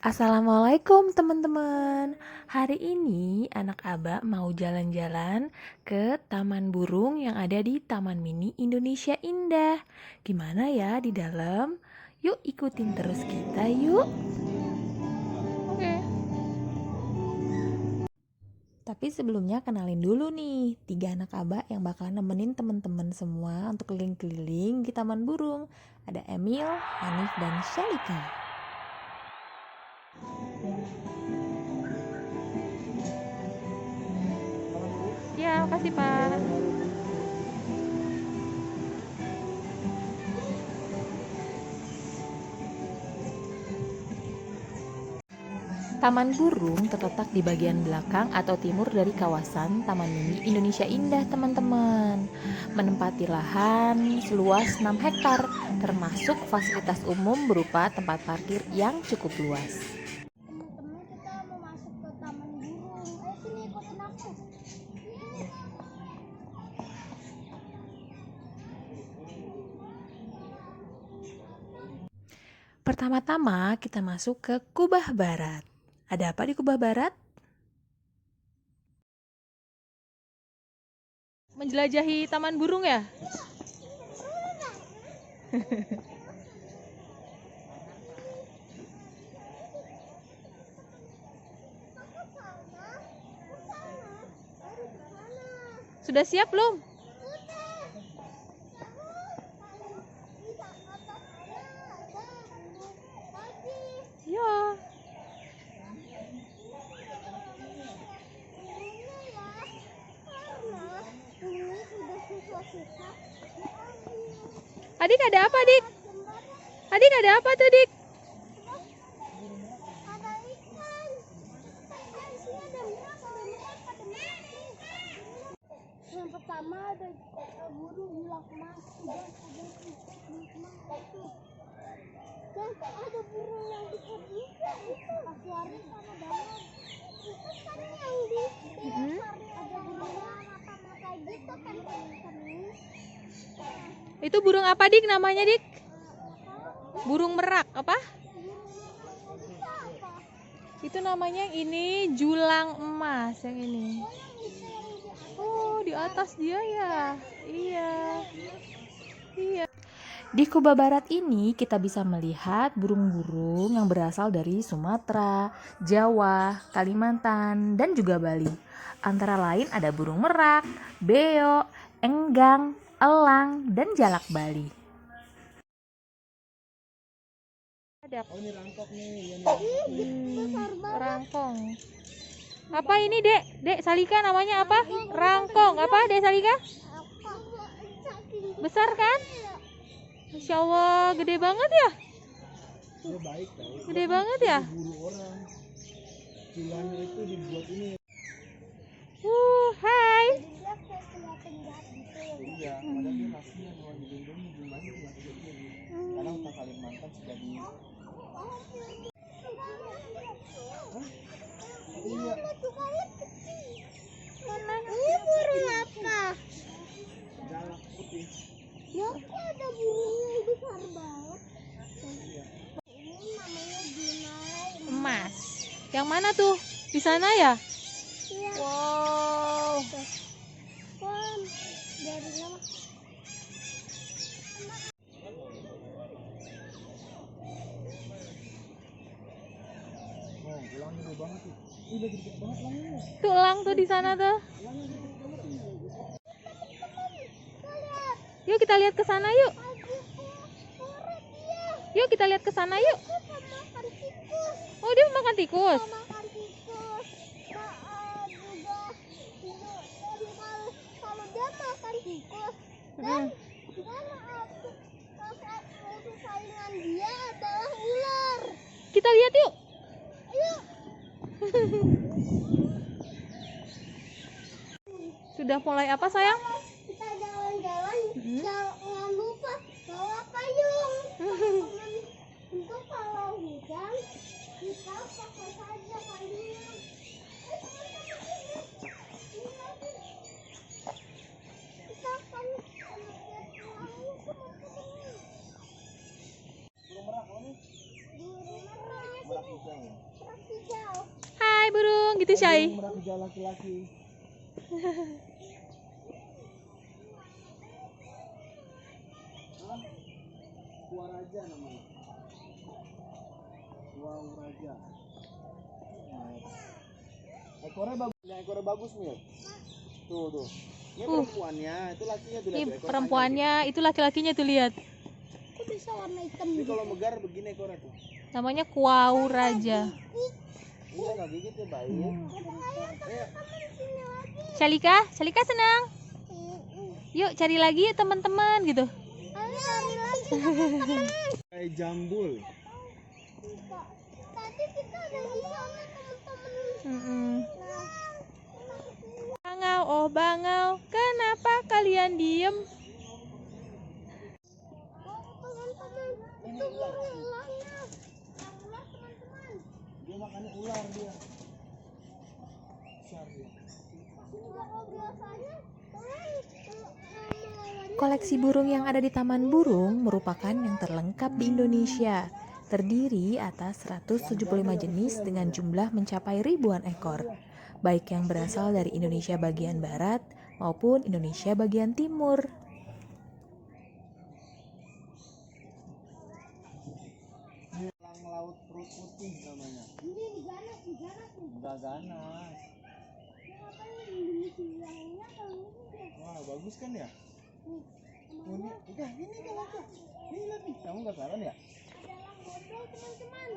Assalamualaikum teman-teman. Hari ini anak Aba mau jalan-jalan ke Taman Burung yang ada di Taman Mini Indonesia Indah. Gimana ya di dalam? Yuk ikutin terus kita yuk. Oke. Tapi sebelumnya kenalin dulu nih 3 anak Aba yang bakalan nemenin teman-teman semua untuk keliling-keliling di Taman Burung. Ada Emil, Hanif, dan Shalika. Ya, makasih Pak. Taman Burung terletak di bagian belakang atau timur dari kawasan Taman Mini Indonesia Indah, teman-teman. Menempati lahan seluas 6 hektar, termasuk fasilitas umum berupa tempat parkir yang cukup luas. Teman-teman, kita mau masuk ke taman burung. Ayo sini ikutin aku. Pertama-tama kita masuk ke Kubah Barat. Ada apa di Kubah Barat? Menjelajahi taman burung ya? Sudah siap belum? Ya. Adik ada apa, Dik? Adik ada apa tuh, Dik? Ada ikan. Di sini ada merak, ada merak. Yang pertama ada burung bulak emas dan ada bulak emas itu. Dan ada burung yang besar juga itu. Asyari sama dalam. Itu kan yang di ada burung mata-mata gitu kan kami. Itu burung apa, Dik? Namanya, Dik? Burung merak apa? Itu namanya yang ini julang emas yang ini. Oh, di atas dia ya? Iya. Iya. Di Kubah Barat ini kita bisa melihat burung-burung yang berasal dari Sumatera, Jawa, Kalimantan, dan juga Bali. Antara lain ada burung merak, beo, enggang, elang, dan jalak Bali. Ada Besar banget. rangkong. Apa ini, Dek? Dek Salika namanya apa? Rangkong. Apa, Dek Salika? Besar kan? Masya Allah, gede banget ya? Gede banget ya? Hai. Ini burung apa? Ya, kok ada burung yang besar banget? Ini namanya Junai. Emas. Yang mana tuh? Di sana ya? Iya. Wow. Wah, dari nama. Tuh elang tuh di sana tuh. Yuk kita lihat ke sana yuk. Yuk kita lihat ke sana yuk. Makan tikus. Oh, dia makan tikus. Makan tikus. Kalau dia makan tikus, dan musuh saingan dia adalah ular. Kita lihat yuk. Ayo. Sudah mulai apa sayang? Kita jalan-jalan, jangan lupa bawa payung. Untuk kalau hujan, kita pakai saja payungnya. Kita akan melihat pulangnya ke burung merah. Merak hijau. Hai burung, gitu Syai. Merak hijau laki-laki. Kuaraja namanya. Kuaraja. Ekornya bagus, ekornya bagus nih. Tuh. Ini perempuannya, itu lakinya tuh. Ini lihat tuh, ekor perempuannya, itu laki-lakinya tuh lihat. Kok bisa warna hitam panjang. Ini gitu? kalau megar begini ekornya tuh. Namanya kuau raja. Iya nggak gigit ya baik. Ayo. Shalika senang. Yuk cari lagi ya teman-teman gitu. Ayo cari lagi teman-teman. Kayak jambul. Tadi kita ada di sana teman-teman. Mm-mm. Nah, Bangau, oh bangau, kenapa kalian diem? teman-teman, itu burung ularnya. Ular teman-teman. Dia makannya ular dia. Besar dia. Kalau biasanya orang melawannya Koleksi burung yang ada di Taman Burung merupakan yang terlengkap di Indonesia. Terdiri atas 175 jenis dengan jumlah mencapai ribuan ekor, baik yang berasal dari Indonesia bagian barat maupun Indonesia bagian timur. Elang laut perut putih namanya. ini diganas nih. Enggak ganas. Dia ngapain ini silangnya kalau ini dia. Wah bagus kan ya? Nih, Ini, udah ini kalau aku. Ini lihat nih, kamu nggak salah ya? ada elang bondol teman-teman.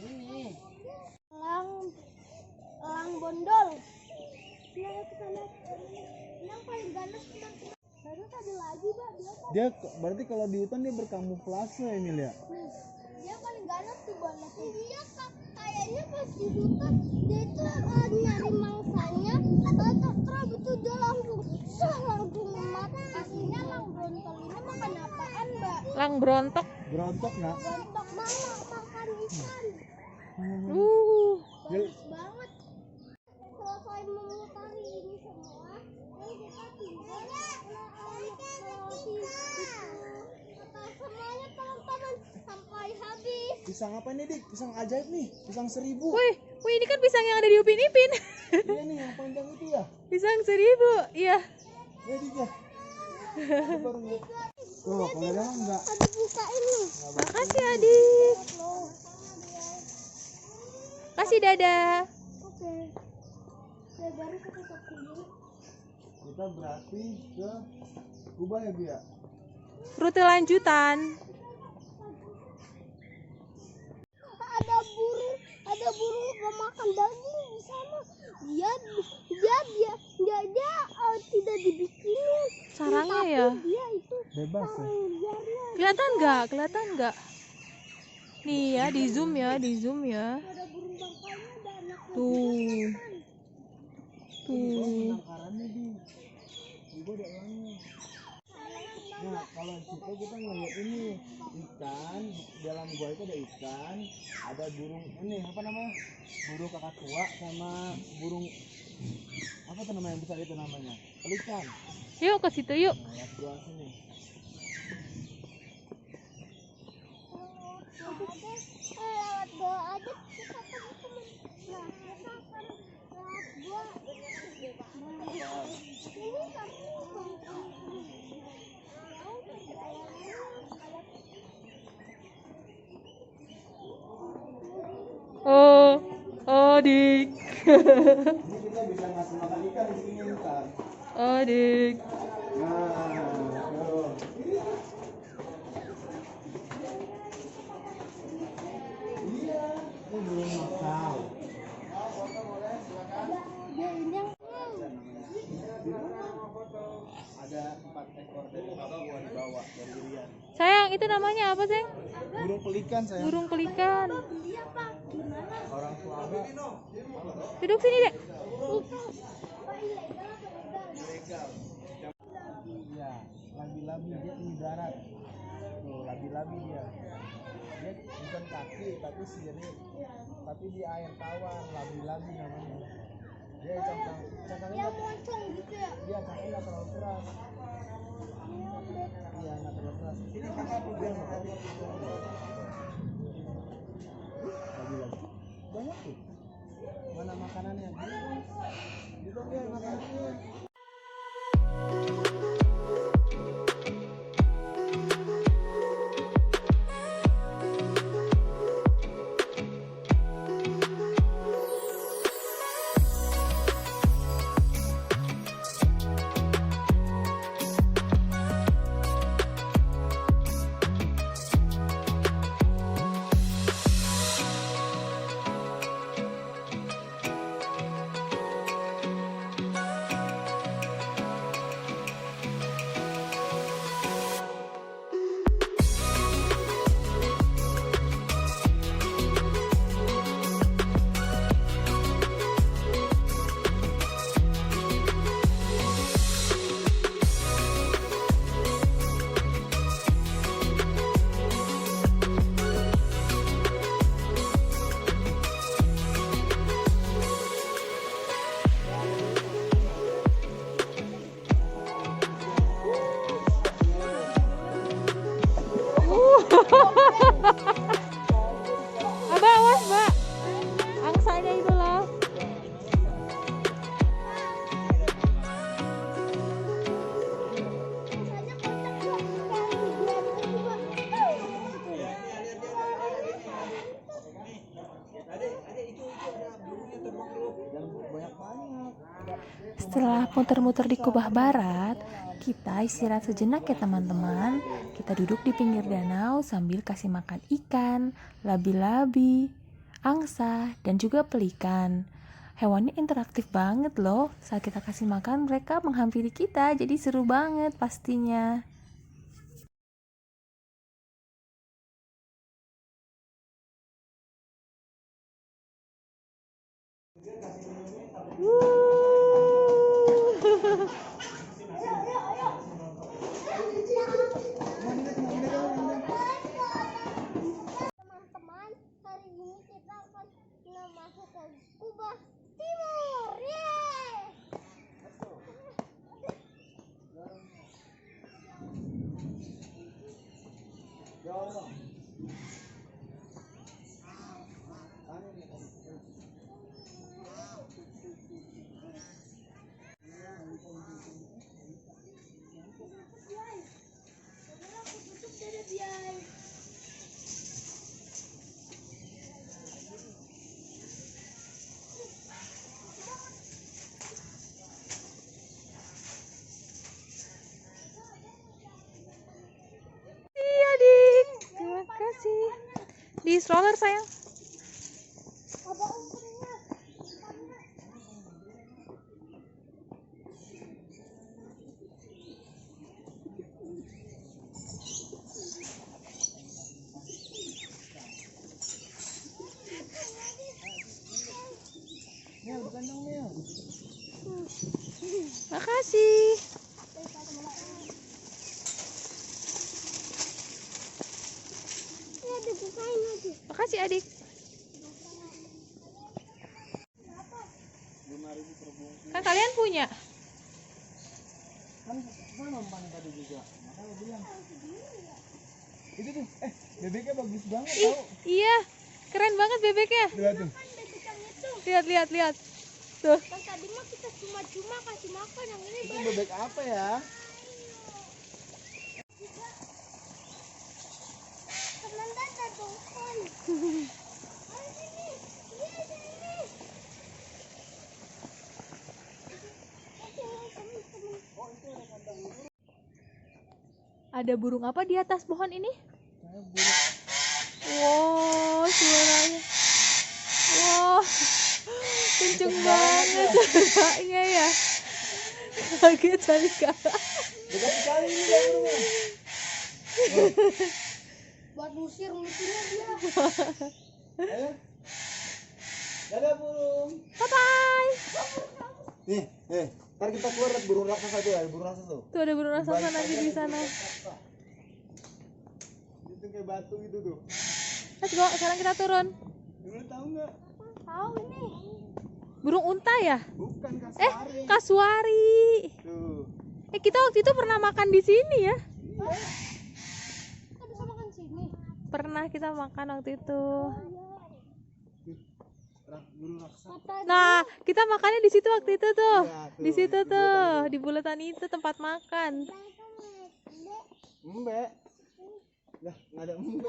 Ini. Elang bondol. Nah, kita lihat. Yang paling ganas teman-teman. Baru tadi lagi, Mbak. Dia berarti kalau di hutan dia berkamuflase Emilia. Nih, dia paling ganas tuh banget. Dia kayaknya pas di hutan dia itu nyari mangsanya. Terus itu dia langsung mati. Aslinya elang bondol ini makan apaan, Mbak? Lang berontok. Berontok nggak? Brontok mama makan ikan. Dia, Bagus banget. Selesai memutari ini semua, dan kita tinggal melewati itu. Atas semuanya teman-teman sampai habis. pisang apa ini dik? Pisang ajaib nih, pisang 1000. Wih, ini kan pisang yang ada di Upin Ipin. Iya nih yang panjang itu ya. Pisang 1000, iya. Ya dik ya. Aku baru lihat. Tuh kalau ada enggak. Ada bukain nih. Makasih adik. Loh. Kasih dadah. Oke. Ya baru kita satu. Kita berarti ke Kuba ya Bia. Rute lanjutan. Ada burung pemakan daging di sana. Dia tidak dibikinin. Sarangnya Tapi ya. dia itu Bebas ya. sarang liarnya. Kelihatan nggak? Kelihatan nggak? Nih ya, di zoom ya, di zoom ya. Ada burung bangkainya, ada anak Tuh. Tuh. Penangkarannya di Kuba ada elangnya. Nah kalau di situ kita ngeliat ini ikan, di dalam gua itu ada ikan, ada burung ini apa namanya? Burung kakak tua sama burung apa tuh namanya yang besar itu namanya? Pelikan. Yuk ke situ yuk. Nah, lihat gua sini. lewat gua aja kita pergi temen. Nah, kita sekarang lewat gua. Ini tapi Oh, adik. Ini kita bisa ngasih makan ikan di sini ntar. Adik. Nah, tuh. Iya, ini burung makau. dia ini yang Ada 4 ekor dari Papua dibawa dari Irian. Sayang, itu namanya apa, Sayang? Burung pelikan saya. Burung pelikan. dia apa? Gimana? Orang tua Abah. Duduk sini, Dek. Ilegal. Iya, labi-labi dia tinggi darat. Tuh, labi-labi dia. Dia bukan kaki tapi sirip. Tapi di air tawar, labi-labi namanya. Dia cangkangnya Yang moncong gitu ya? dia cangkangnya nggak terlalu keras. Iya, nggak terlalu keras. Ini kakak tuh dia makan. Labi-labi. banyak tuh. Mana makanannya? Itu dia makanannya. Abah awas mbak, angsanya itu loh. Rasanya kocak tuh kayak biar juga. Dan banyak-banyak. Setelah muter-muter di Kubah Barat, kita istirahat sejenak ya teman-teman. Kita duduk di pinggir danau sambil kasih makan ikan, labi-labi, angsa, dan juga pelikan. Hewannya interaktif banget loh. Saat kita kasih makan, mereka menghampiri kita, jadi seru banget pastinya. Teman-teman, hari ini kita akan masuk ke Kubah Timur. Yeay! Iya dik, terima kasih. Di stroller sayang. Apa untungnya? Mel, bukan dong Mel. Makasih. Ya dibukain lagi. Makasih adik. 5.000 per bungkus. Kan kalian punya. Kan sama umpan tadi juga. Makanya lo bilang. Itu tuh, bebeknya bagus banget Ih, tau. iya. Keren banget bebeknya. Lihat tuh. Kan bebek yang itu. Lihat, lihat. Tuh. Kan tadi mah kita cuma-cuma kasih makan, yang ini Itu bebek apa ya? teman tata dong. Ayo sini. Iya sini. Ada burung apa di atas pohon ini? Kayak burung. Wow, suaranya. Wow. Kenceng banget suaranya ya. Kaget sekali kak. Dekat sekali ini ya burungnya. Buat musir musuhnya dia. Ayo. Dadah burung. Bye bye. Nih, ntar kita keluar lihat burung raksasa tuh ya, burung raksasa tuh. Tuh ada burung raksasa nanti di sana. Itu kayak batu gitu tuh. Let's go, sekarang kita turun. Lu tahu nggak? Tahu ini. Burung unta ya? Bukan Eh, kasari. kasuari. Tuh. Kita waktu itu pernah makan di sini ya? Iya. Kita bisa makan sini. Pernah kita makan waktu itu. burung raksasa. Kata Nah, kita makannya di situ waktu itu tuh. Iya, tuh, Di situ di tuh, bulatan di bulatan itu tempat makan. dia itu Dek. Embe. Lah, nggak ada embe.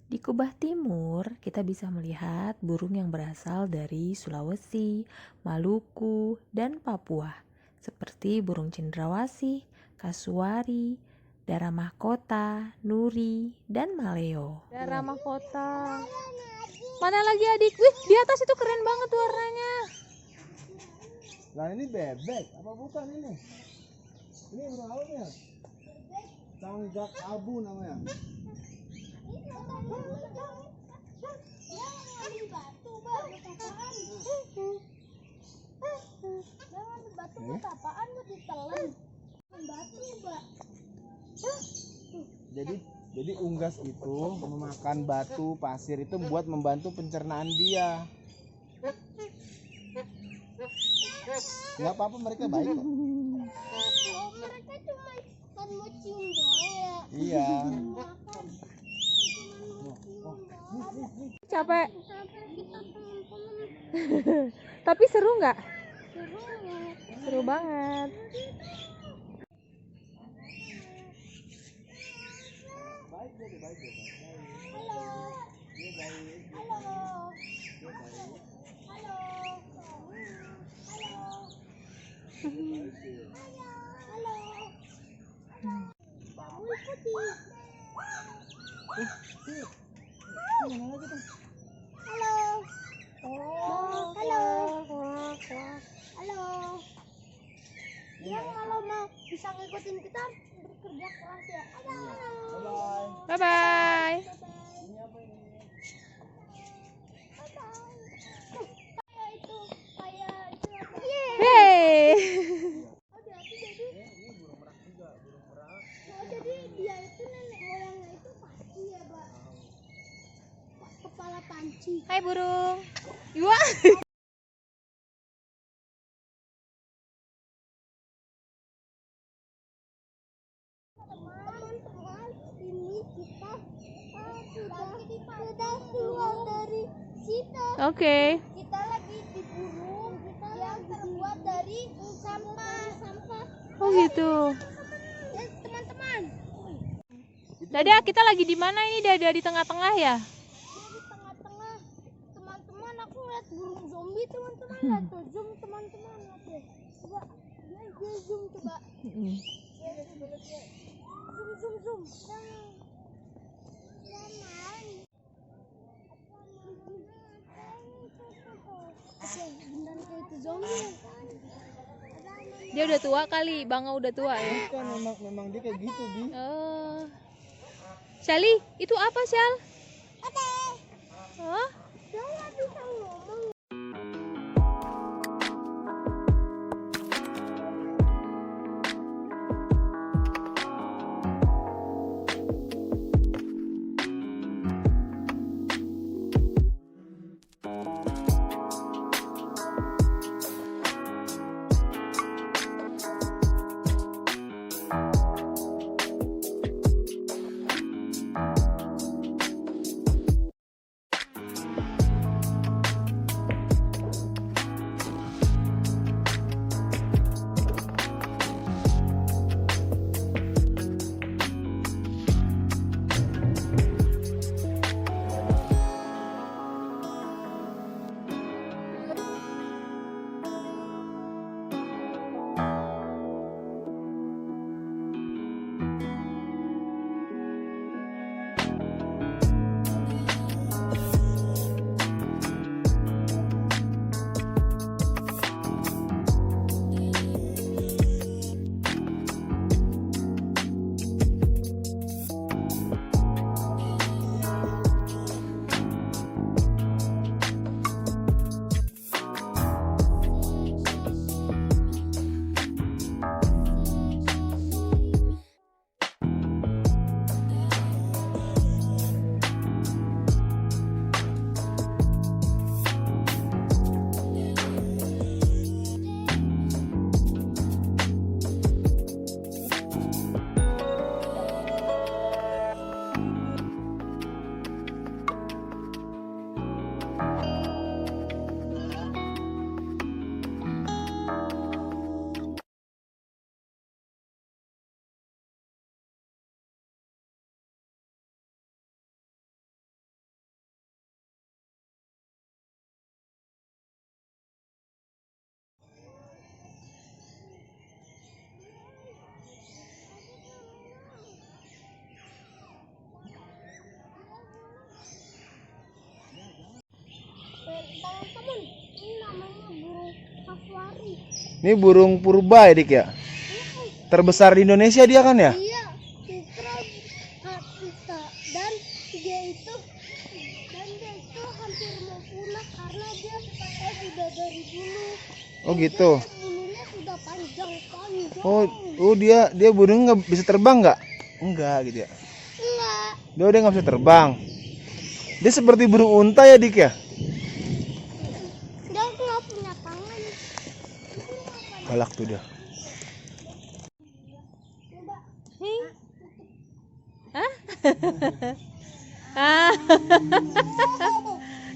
Di Kubah Timur, kita bisa melihat burung yang berasal dari Sulawesi, Maluku, dan Papua, seperti burung cendrawasih, kasuari, dara mahkota, nuri, dan maleo. Daerah mahkota. Mana lagi adik? Wih, di atas itu keren banget warnanya. Lah ini bebek apa bukan ini? Ini burung apa ya? Canggak abu namanya. Batu buat apaan? Buat ditelan. Batu, Mbak. Jadi unggas itu memakan batu pasir itu buat membantu pencernaan dia. Nggak apa-apa, mereka baik kok. Oh, mereka cuma kan mau cium doang ya. Iya. Makan. Cuma mau cium doang. Capek. Sampai kita teman-teman Tapi seru nggak? seru ya. Seru banget. Baik dia, baik dia. Halo. Dia baik. Halo. Dia baik. Halo. Halo. Halo. Kamu ikuti. Mana lagi tuh? Halo. Oh, halo. Halo. Dia kalau mau bisa ngikutin kita bekerja keras ya. Halo. Bye bye. Bye-bye. Ini apa ini? Kayak itu apa? Hey. Oh, jadi Ini burung merak juga, burung merak. oh, jadi dia itu nenek moyangnya itu pasti ya, Mbak. Kepala panci. Hai burung. Wah. Teman-teman, ini kita sudah keluar dari situ. Oke. Kita lagi di burung yang terbuat dari sampah. Oh gitu. Teman-teman, Dada, kita lagi di mana ini? Dada di tengah-tengah ya? di tengah-tengah. Teman-teman, aku ngeliat burung zombie, teman-teman. Lihat tuh, zoom teman-teman. Lihat deh. Coba, dia zoom coba. Zoom. Jangan. Beneran kayak itu zombie. Dia udah tua kali, Bangga udah tua ya. Kan memang dia kayak gitu, Bi. Oh. Sally, itu apa, Syal? Ada. Hah? Dia nggak bisa ngomong. teman-teman, ini namanya burung kasuari. Ini burung purba ya Dik ya? Terbesar di Indonesia dia kan ya? Iya, Citra Kapita dan dia itu hampir mau punah karena dia sudah dari dulu. Oh gitu. Bulunya sudah panjang-panjang. Oh dia burung nggak bisa terbang nggak? Enggak gitu ya? Enggak. Dia nggak bisa terbang. Dia seperti burung unta ya Dik ya? Dia nggak punya tangan. Galak tuh dia. Ah.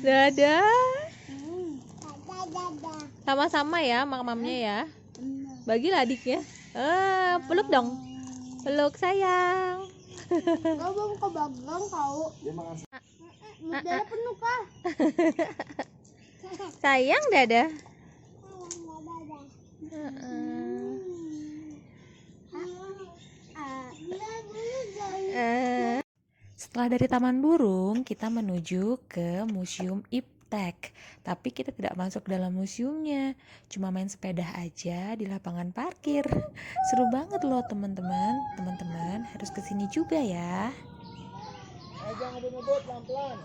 Dadah. Sama-sama ya mamamnya ya. Bagilah adiknya. Peluk dong. Peluk sayang. Kau belum kebagang kau. Dia makan Udara penuh kah? Sayang dadah. Setelah dari Taman Burung, kita menuju ke Museum Iptek. Tapi kita tidak masuk dalam museumnya, cuma main sepeda aja di lapangan parkir. Seru banget loh teman-teman. Teman-teman harus kesini juga ya. Jangan ngebut-ngebut, pelan-pelan.